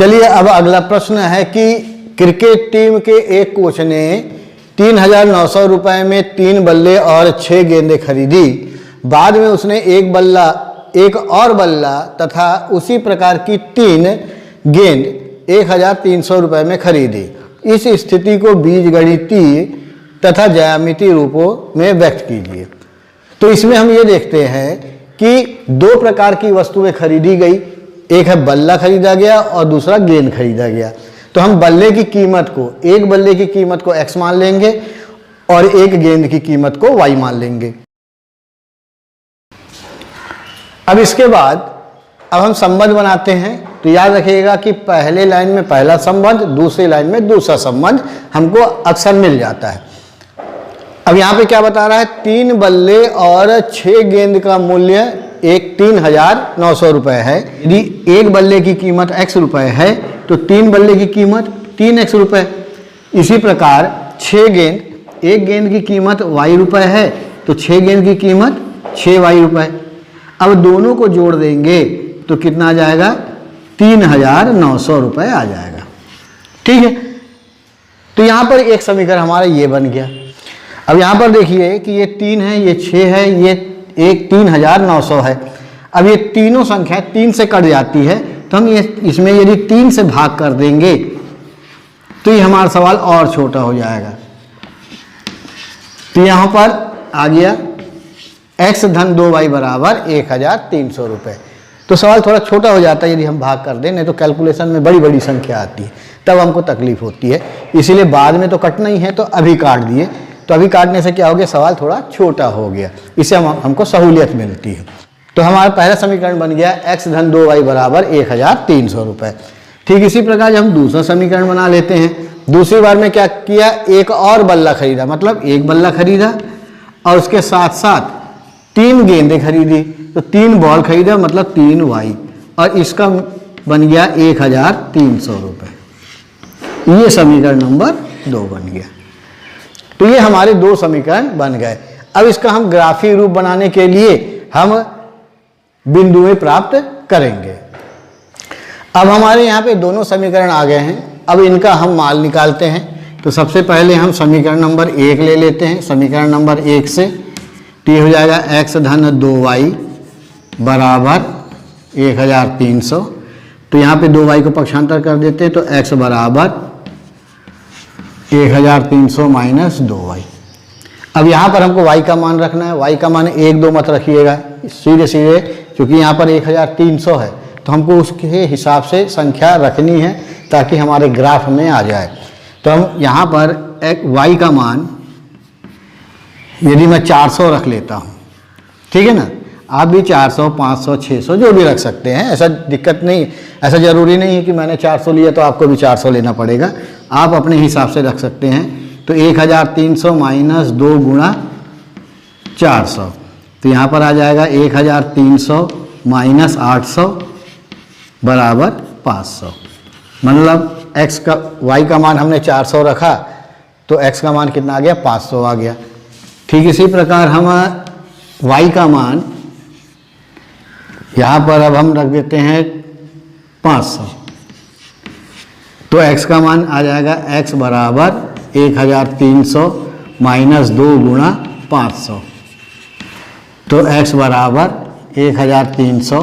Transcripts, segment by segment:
चलिए अब अगला प्रश्न है कि क्रिकेट टीम के एक कोच ने 3,900 रुपये में 3 बल्ले और 6 गेंदें खरीदी। बाद में उसने एक और बल्ला तथा उसी प्रकार की 3 गेंद 1,300 रुपये में खरीदी। इस स्थिति को बीजगणितीय तथा ज्यामितीय रूपों में व्यक्त कीजिए। तो इसमें हम ये देखते हैं कि 2 प्रकार की वस्तुएं खरीदी गई, एक है बल्ला खरीदा गया और दूसरा गेंद खरीदा गया। तो हम बल्ले की कीमत को, एक बल्ले की कीमत को x मान लेंगे और एक गेंद की कीमत को y मान लेंगे। अब इसके बाद अब हम संबंध बनाते हैं। तो याद रखिएगा कि पहले लाइन में पहला संबंध, दूसरी लाइन में दूसरा संबंध हमको अक्सर मिल जाता है। अब यहाँ पे क्या बता रहा है, 3 बल्ले और 6 गेंद का मूल्य 3,900 रुपये है। यदि एक बल्ले की कीमत x रुपये है तो 3 बल्ले की कीमत 3x रुपये। इसी प्रकार 6 गेंद, एक गेंद की कीमत y रुपये है तो 6 गेंद की कीमत 6y रुपये। अब दोनों को जोड़ देंगे तो कितना आ जाएगा, 3,900 रुपये आ जाएगा। ठीक है, तो यहाँ पर एक समीकरण हमारा ये बन गया। अब यहाँ पर देखिए कि ये 3 है, ये 6 है, ये 3,900 है। अब ये तीनों संख्या 3 से कट जाती है तो हम इसमें यदि 3 से भाग कर देंगे तो ये हमारा सवाल और छोटा हो जाएगा। तो यहाँ पर आ गया x धन 2y बराबर 1,300 रुपये। तो सवाल थोड़ा छोटा हो जाता है यदि हम भाग कर दें, नहीं तो कैलकुलेशन में बड़ी बड़ी संख्या आती है, तब हमको तकलीफ होती है। इसीलिए बाद में तो कटना ही है तो अभी काट दिए। तो अभी काटने से क्या हो गया, सवाल थोड़ा छोटा हो गया, इससे हमको सहूलियत मिलती है। तो हमारा पहला समीकरण बन गया x धन 2y बराबर 1,300 रुपये। ठीक इसी प्रकार हम दूसरा समीकरण बना लेते हैं। दूसरी बार में क्या किया, एक और बल्ला खरीदा, मतलब एक बल्ला खरीदा और उसके साथ साथ 3 गेंदें खरीदी। तो 3 बॉल खरीदा मतलब 3y, और इसका बन गया 1,300 रुपये। ये समीकरण नंबर 2 बन गया। तो ये हमारे 2 समीकरण बन गए। अब इसका हम ग्राफीय रूप बनाने के लिए हम बिंदुएं प्राप्त करेंगे। अब हमारे यहाँ पे दोनों समीकरण आ गए हैं। अब इनका हम मान निकालते हैं। तो सबसे पहले हम समीकरण नंबर 1 ले लेते हैं। समीकरण नंबर 1 से t हो जाएगा x धन 2y बराबर 1,300। तो यहाँ पे 2y को पक्षांतर कर देते हैं तो x बराबर 1,300 माइनस 2y। अब यहाँ पर हमको y का मान रखना है। y का मान 1, 2 मत रखिएगा, सीधे सीधे, क्योंकि यहाँ पर 1,300 है तो हमको उसके हिसाब से संख्या रखनी है ताकि हमारे ग्राफ में आ जाए। तो हम यहाँ पर y का मान यदि मैं 400 रख लेता हूँ, ठीक है ना, आप भी 400, 500, 600 जो भी रख सकते हैं, ऐसा दिक्कत नहीं, ऐसा ज़रूरी नहीं है कि मैंने 400 लिया तो आपको भी 400 लेना पड़ेगा, आप अपने हिसाब से रख सकते हैं। तो 1,300 माइनस 2 गुणा 400, तो यहाँ पर आ जाएगा 1,300 माइनस 800 बराबर 500। मतलब y का मान हमने 400 रखा तो x का मान कितना आ गया, 500 आ गया। ठीक इसी प्रकार हम y का मान यहाँ पर अब हम रख देते हैं 500, तो x का मान आ जाएगा x बराबर 1,300 माइनस 2 गुणा 500। तो x बराबर 1,300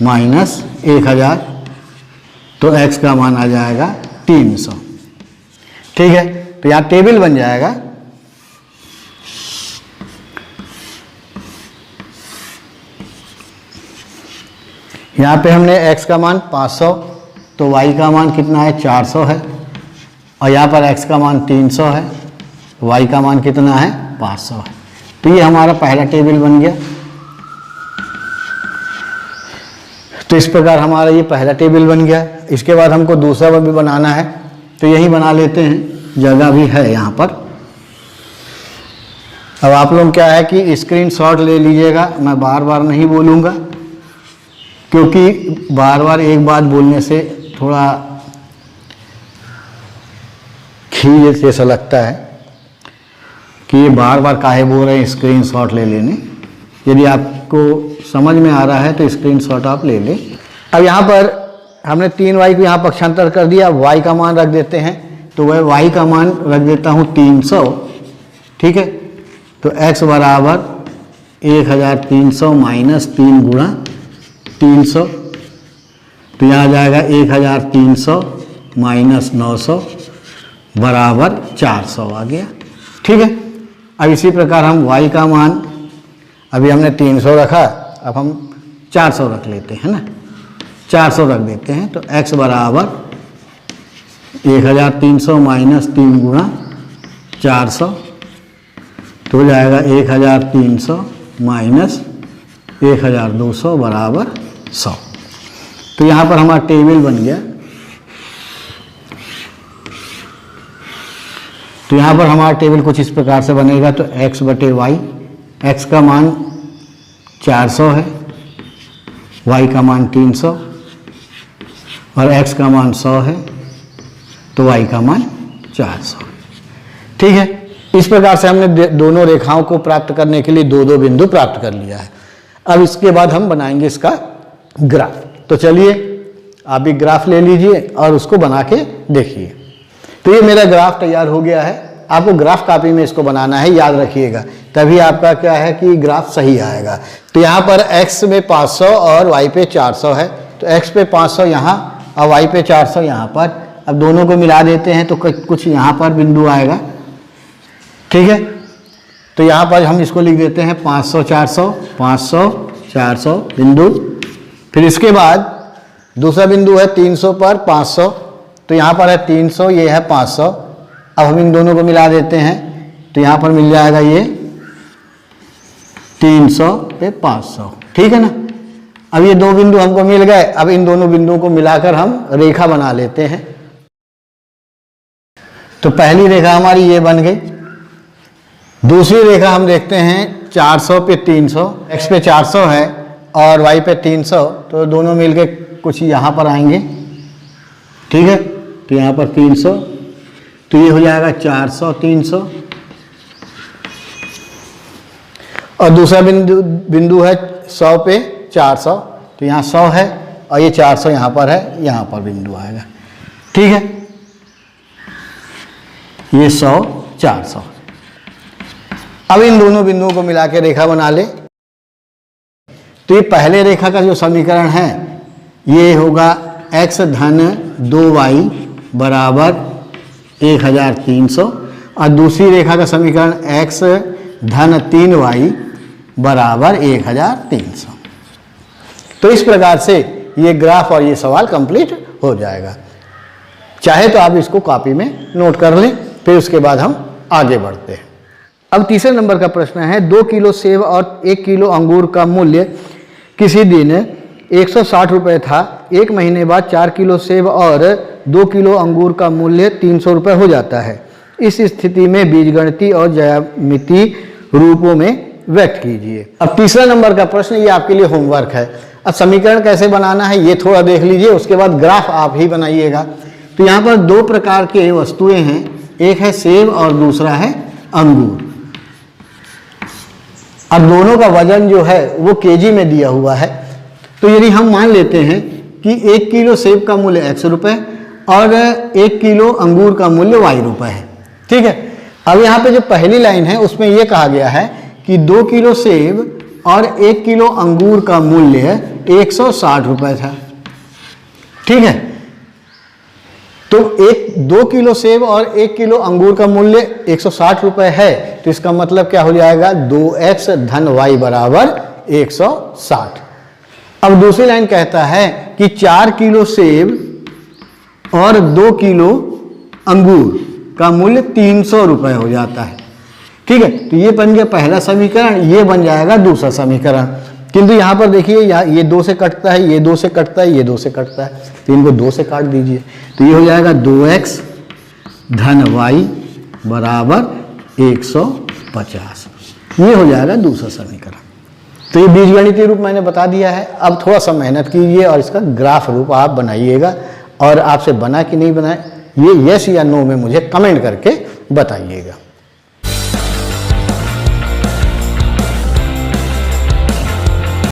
माइनस 1,000, तो x का मान आ जाएगा 300। ठीक है, तो यहाँ टेबल बन जाएगा। यहाँ पे हमने x का मान 500, तो y का मान कितना है, 400 है, और यहाँ पर x का मान 300 है, y का मान कितना है, 500 है। तो ये हमारा पहला टेबल बन गया। तो इस प्रकार हमारा ये पहला टेबल बन गया। इसके बाद हमको दूसरा भी बनाना है, तो यही बना लेते हैं, जगह भी है यहाँ पर। अब आप लोग क्या है कि स्क्रीनशॉट ले लीजिएगा, मैं बार बार नहीं बोलूँगा, क्योंकि बार बार एक बात बोलने से थोड़ा खींच जैसा लगता है कि ये बार बार काहे बोल रहे हैं स्क्रीनशॉट ले लेने। यदि आपको समझ में आ रहा है तो स्क्रीनशॉट आप ले लें। अब यहाँ पर हमने 3y को यहाँ पक्षांतर कर दिया, y का मान रख देते हैं, तो वह y का मान रख देता हूँ 300, ठीक है। तो x बराबर 1300 माइनस 3 गुणा 300, तो यहाँ आ जाएगा 1300 माइनस 900 बराबर 400 आ गया, ठीक है। अब इसी प्रकार हम y का मान, अभी हमने 300 रखा, अब हम 400 रख लेते हैं ना, 400 रख देते हैं, तो x बराबर 1300 माइनस 3 गुणा 400, तो हो जाएगा 1300 माइनस 1200 बराबर 100। तो यहाँ पर हमारा टेबल बन गया। तो यहाँ पर हमारा टेबल कुछ इस प्रकार से बनेगा। तो x बटे वाई, x का मान 400 है, y का मान 300 और x का मान 100 है, तो y का मान 400, ठीक है। इस प्रकार से हमने दोनों रेखाओं को प्राप्त करने के लिए दो दो बिंदु प्राप्त कर लिया है। अब इसके बाद हम बनाएंगे इसका ग्राफ। तो चलिए आप भी ग्राफ ले लीजिए और उसको बना के देखिए। तो ये मेरा ग्राफ तैयार हो गया है। आपको ग्राफ कॉपी में इसको बनाना है, याद रखिएगा, तभी आपका क्या है कि ग्राफ सही आएगा। तो यहाँ पर x में 500 और y पे 400 है, तो x पे 500 यहाँ और y पे 400 यहाँ पर। अब दोनों को मिला देते हैं तो कुछ यहाँ पर बिंदु आएगा, ठीक है। तो यहाँ पर हम इसको लिख देते हैं 500 400 500 400 बिंदु। फिर इसके बाद दूसरा बिंदु है 300 पर 500, तो यहाँ पर है 300, ये है 500। अब हम इन दोनों को मिला देते हैं, तो यहाँ पर मिल जाएगा ये 300 पे 500, ठीक है ना। अब ये दो बिंदु हमको मिल गए। अब इन दोनों बिंदुओं को मिलाकर हम रेखा बना लेते हैं। तो पहली रेखा हमारी ये बन गई। दूसरी रेखा हम देखते हैं 400 पे 300, x पे 400 है और y पे 300, तो दोनों मिलके कुछ यहाँ पर आएंगे, ठीक है। तो यहाँ पर 300, तो ये हो जाएगा 400 300। और दूसरा बिंदु है 100 पे 400, तो यहाँ 100 है और ये 400 यहाँ पर है, यहाँ पर बिंदु आएगा, ठीक है। ये 100 400। अब इन दोनों बिंदुओं को मिला के रेखा बना ले। तो ये पहले रेखा का जो समीकरण है ये होगा x धन 2y बराबर 1300 और दूसरी रेखा का समीकरण x धन 3y बराबर 1300। तो इस प्रकार से ये ग्राफ और ये सवाल कंप्लीट हो जाएगा। चाहे तो आप इसको कॉपी में नोट कर लें, फिर उसके बाद हम आगे बढ़ते हैं। अब तीसरे नंबर का प्रश्न है 2 किलो सेब और 1 किलो अंगूर का मूल्य किसी दिन 160 रुपये था। एक महीने बाद 4 किलो सेब और 2 किलो अंगूर का मूल्य 300 रुपये हो जाता है। इस स्थिति में बीजगणितीय और ज्यामितीय रूपों में व्यक्त कीजिए। अब तीसरा नंबर का प्रश्न ये आपके लिए होमवर्क है। अब समीकरण कैसे बनाना है ये थोड़ा देख लीजिए, उसके बाद ग्राफ आप ही बनाइएगा। तो यहाँ पर दो प्रकार के वस्तुएं हैं, एक है सेब और दूसरा है अंगूर। अब दोनों का वजन जो है वो केजी में दिया हुआ है। तो यदि हम मान लेते हैं कि 1 किलो सेब का मूल्य x रुपये और 1 किलो अंगूर का मूल्य y रुपये है, ठीक है। अब यहाँ पे जो पहली लाइन है उसमें ये कहा गया है कि 2 किलो सेब और 1 किलो अंगूर का मूल्य 160 रुपये था, ठीक है। तो 2 किलो सेब और 1 किलो अंगूर का मूल्य 160 रुपये है, तो इसका मतलब क्या हो जाएगा 2x धन y बराबर 160। अब दूसरी लाइन कहता है कि 4 किलो सेब और 2 किलो अंगूर का मूल्य 300 रुपये हो जाता है, ठीक है। तो ये बन गया पहला समीकरण, ये बन जाएगा दूसरा समीकरण। किंतु यहाँ पर देखिए ये 2 से कटता है, ये 2 से कटता है, ये 2 से कटता है, तो इनको 2 से काट दीजिए। तो ये हो जाएगा 2x धन y बराबर 150। ये हो जाएगा दूसरा समीकरण। तो ये बीजगणितीय रूप मैंने बता दिया है। अब थोड़ा सा मेहनत कीजिए और इसका ग्राफ रूप आप बनाइएगा, और आपसे बना कि नहीं बना ये यस या नो में मुझे कमेंट करके बताइएगा।